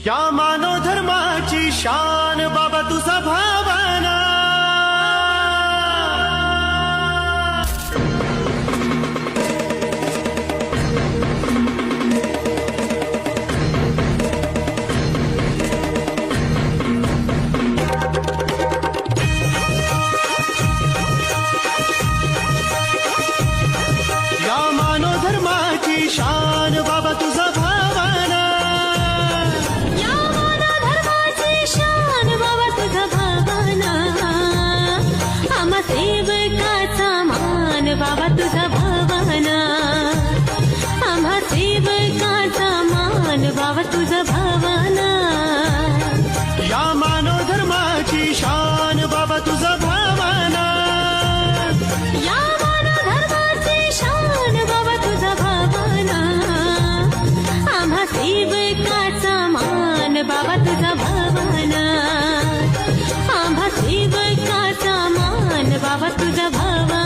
या मानव धर्माची शान बाबा तुझा भावना. या मानव धर्माची शान बाबा तुझा भावना. या मानव धर्माची शान बाबा तुझा भावना. आम्हा सेवकाचा मान बाबा तुझा भावना. आम्हा सेवकाचा मान बाबा तुझा भावना. या मानव धर्माची शान बाबा तुझा भावना. या मानव धर्माची शान बाबा तुझा भावना. आम्हा सेवकाचा मान बाबा तुझा भावना. आम्हा सेवकाचा मान बाबा तुझा भावना.